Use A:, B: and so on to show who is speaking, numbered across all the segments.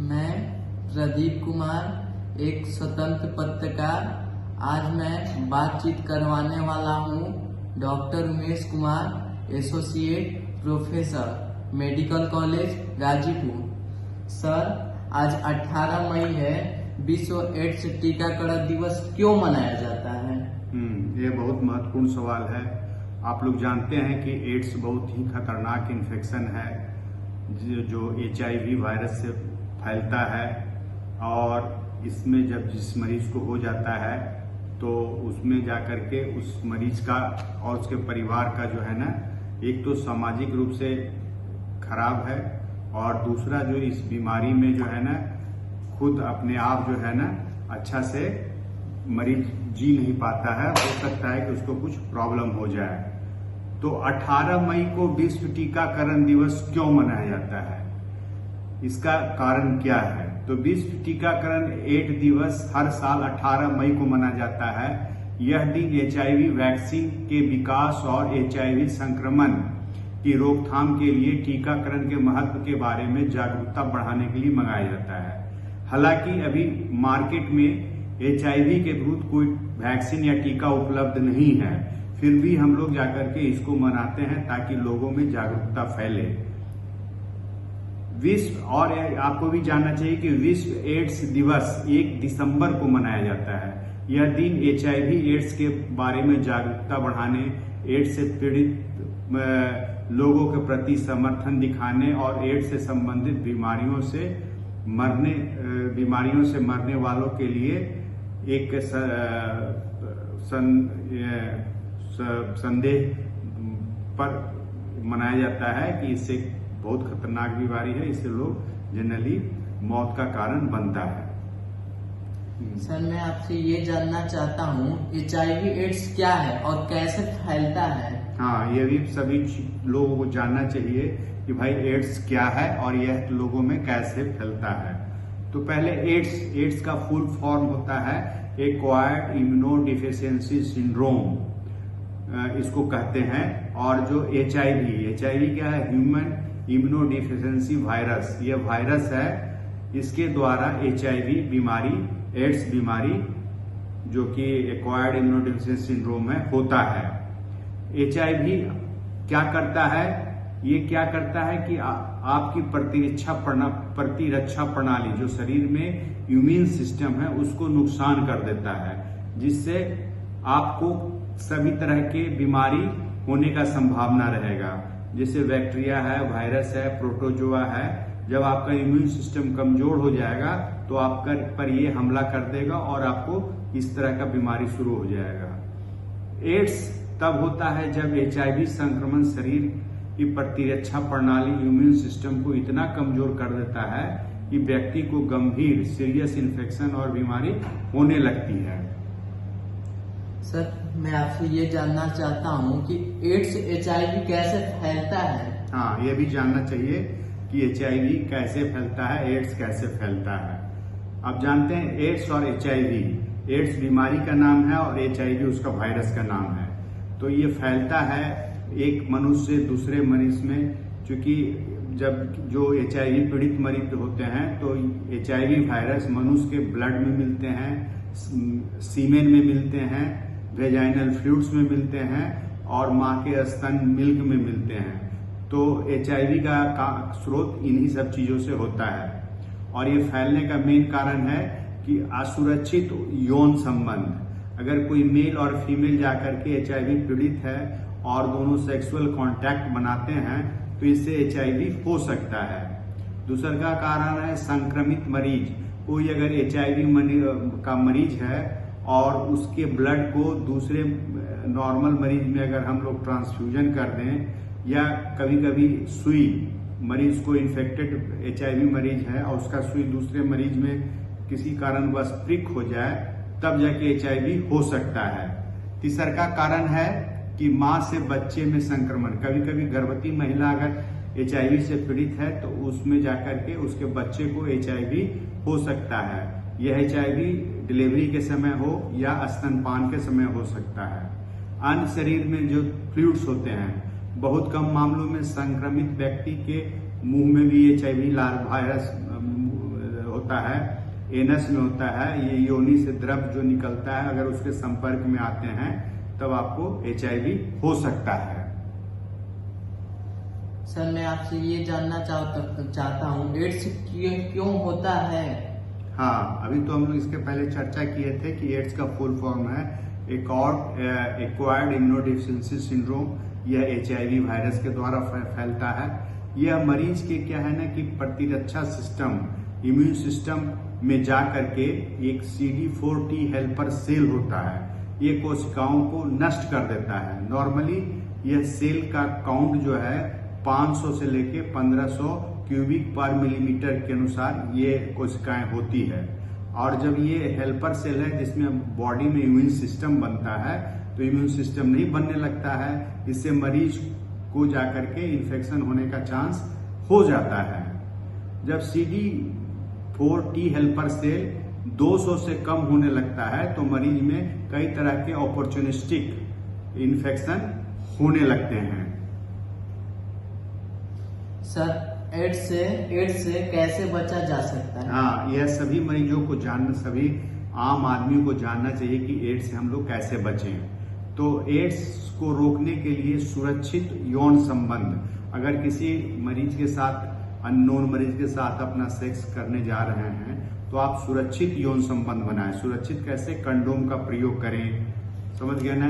A: मैं प्रदीप कुमार, एक स्वतंत्र पत्रकार। आज मैं बातचीत करवाने वाला हूँ doctor Umesh Kumar, associate professor, medical college Ghazipur. Sir, आज 18 मई है। विश्व एड्स टीकाकरण दिवस क्यों मनाया जाता है?
B: ये बहुत महत्वपूर्ण सवाल है। आप लोग जानते हैं कि एड्स बहुत ही खतरनाक इन्फेक्शन है जो HIV वायरस से फैलता है, और इसमें जब जिस मरीज को हो जाता है तो उसमें जाकर के उस मरीज का और उसके परिवार का जो है ना, एक तो सामाजिक रूप से खराब है, और दूसरा जो इस बीमारी में जो है ना, खुद अपने आप जो है ना अच्छा से मरीज जी नहीं पाता है। हो सकता है कि उसको कुछ प्रॉब्लम हो जाए। तो 18 मई को विश्व टीकाकरण दिवस क्यों मनाया जाता है, इसका कारण क्या है? तो विश्व टीकाकरण एड्स दिवस हर साल 18 मई को मनाया जाता है। यह दिन HIV वैक्सीन के विकास और HIV संक्रमण की रोकथाम के लिए टीकाकरण के महत्व के बारे में जागरूकता बढ़ाने के लिए मनाया जाता है। हालांकि अभी मार्केट में HIV के विरुद्ध कोई वैक्सीन या टीका उपलब्ध नहीं है, फिर भी हम लोग जाकर के इसको मनाते हैं ताकि लोगों में जागरूकता फैले। और आपको भी जानना चाहिए कि विश्व एड्स दिवस 1 दिसंबर को मनाया जाता है। यह दिन HIV एड्स के बारे में जागरूकता बढ़ाने, एड्स से पीड़ित लोगों के प्रति समर्थन दिखाने और एड्स से संबंधित बीमारियों से मरने वालों के लिए एक संदेह पर मनाया जाता है कि इससे बहुत खतरनाक बीमारी है, इससे लोग जनरली मौत का कारण बनता है।
A: सर, मैं आपसे ये जानना चाहता हूँ, HIV एड्स क्या है और कैसे फैलता है?
B: हाँ, ये भी सभी लोगों को जानना चाहिए कि भाई एड्स क्या है और यह लोगों में कैसे फैलता है। तो पहले एड्स का फुल फॉर्म होता है एक्वायर्ड इम्यूनोडेफिशिएंसी सिंड्रोम, इसको कहते हैं। और जो HIV क्या है? Human immunodeficiency virus. ये वायरस है, इसके द्वारा HIV बीमारी, एड्स बीमारी जो कि एक्वायर्ड इम्यूनोडेफिशिएंसी सिंड्रोम है, होता है। HIV क्या करता है? ये क्या करता है कि आपकी प्रतिरक्षा प्रणाली, जो शरीर में इम्यून सिस्टम है, उसको नुकसान कर देता है, जिससे आपको सभी तरह के बीमारी होने का संभावना रहेगा। जैसे बैक्टीरिया है, वायरस है, प्रोटोजोआ है। जब आपका इम्यून सिस्टम कमजोर हो जाएगा तो आपका पर ये हमला कर देगा और आपको इस तरह का बीमारी शुरू हो जाएगा। एड्स तब होता है जब HIV संक्रमण शरीर की प्रतिरक्षा प्रणाली, इम्यून सिस्टम को इतना कमजोर कर देता है कि व्यक्ति को गंभीर सीरियस इन्फेक्शन और बीमारी होने लगती है।
A: सर, मैं आपसे ये जानना चाहता हूँ कि एड्स HIV कैसे फैलता है?
B: हाँ, ये भी जानना चाहिए कि HIV कैसे फैलता है, एड्स कैसे फैलता है। आप जानते हैं एड्स और HIV, एड्स बीमारी का नाम है और HIV उसका वायरस का नाम है। तो ये फैलता है एक मनुष्य से दूसरे मरीज में, क्योंकि जब जो HIV पीड़ित मरीज होते हैं तो HIV वायरस मनुष्य के ब्लड में मिलते हैं, सीमेन में मिलते हैं, वेजाइनल फ्लूइड्स में मिलते हैं और माँ के स्तन मिल्क में मिलते हैं। तो HIV का स्रोत इन्हीं सब चीजों से होता है। और ये फैलने का मेन कारण है कि असुरक्षित यौन संबंध। अगर कोई मेल और फीमेल जाकर के HIV पीड़ित है और दोनों सेक्सुअल कांटेक्ट बनाते हैं तो इससे HIV हो सकता है। दूसरा का कारण है संक्रमित मरीज। कोई अगर HIV का मरीज है और उसके ब्लड को दूसरे नॉर्मल मरीज में अगर हम लोग ट्रांसफ्यूजन कर दें, या कभी कभी सुई, मरीज को इन्फेक्टेड HIV मरीज है और उसका सुई दूसरे मरीज में किसी कारणवश प्रिक हो जाए, तब जाके HIV हो सकता है। तीसरा का कारण है कि माँ से बच्चे में संक्रमण। कभी कभी गर्भवती महिला अगर HIV से पीड़ित है तो उसमें जाकर के उसके बच्चे को HIV हो सकता है। यह HIV डिलीवरी के समय हो या स्तनपान के समय हो सकता है। अन्य शरीर में जो फ्लूइड्स होते हैं, बहुत कम मामलों में संक्रमित व्यक्ति के मुंह में भी HIV वायरस होता है, एनस में होता है, ये योनि से द्रव जो निकलता है, अगर उसके संपर्क में आते हैं तब आपको HIV हो सकता है।
A: सर मैं आपसे ये जानना चाहता हूँ एड्स क्यों होता है?
B: हाँ, अभी तो हम लोग इसके पहले चर्चा किए थे कि एड्स का फुल फॉर्म है एक्वायर्ड इम्यूनोडेफिशिएंसी सिंड्रोम। यह HIV वायरस के द्वारा फैलता है। यह मरीज के क्या है ना कि प्रतिरक्षा सिस्टम, इम्यून सिस्टम में जा करके एक CD4T हेल्पर सेल होता है, ये कोशिकाओं को नष्ट कर देता है। नॉर्मली यह सेल का काउंट जो है 500 से लेके 1500 क्यूबिक पर मिलीमीटर के अनुसार ये कोशिकाएं होती है। और जब ये हेल्पर सेल है जिसमें बॉडी में इम्यून सिस्टम बनता है, तो इम्यून सिस्टम नहीं बनने लगता है, इससे मरीज को जाकर के इन्फेक्शन होने का चांस हो जाता है। जब CD4T हेल्पर सेल 200 से कम होने लगता है तो मरीज में कई तरह के अपॉर्चुनिस्टिक इन्फेक्शन होने लगते हैं।
A: सर एड्स से कैसे बचा जा सकता है?
B: हाँ, यह सभी मरीजों को जानना, सभी आम आदमी को जानना चाहिए कि एड्स से हम लोग कैसे बचें। तो एड्स को रोकने के लिए सुरक्षित यौन संबंध, अगर किसी मरीज के साथ, अननोन मरीज के साथ अपना सेक्स करने जा रहे हैं तो आप सुरक्षित यौन संबंध बनाएं। सुरक्षित कैसे? कंडोम का प्रयोग करें, समझ गए ना।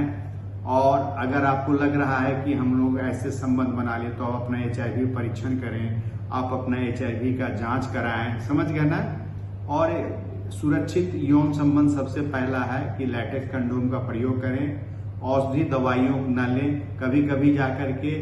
B: और अगर आपको लग रहा है कि हम लोग ऐसे संबंध बना ले तो आप अपना HIV परीक्षण करें, आप अपना HIV का जांच कराएं, समझ गए ना। और सुरक्षित यौन संबंध सबसे पहला है कि लैटेक्स कंडोम का प्रयोग करें, औषधि दवाइयों न लें। कभी कभी जाकर के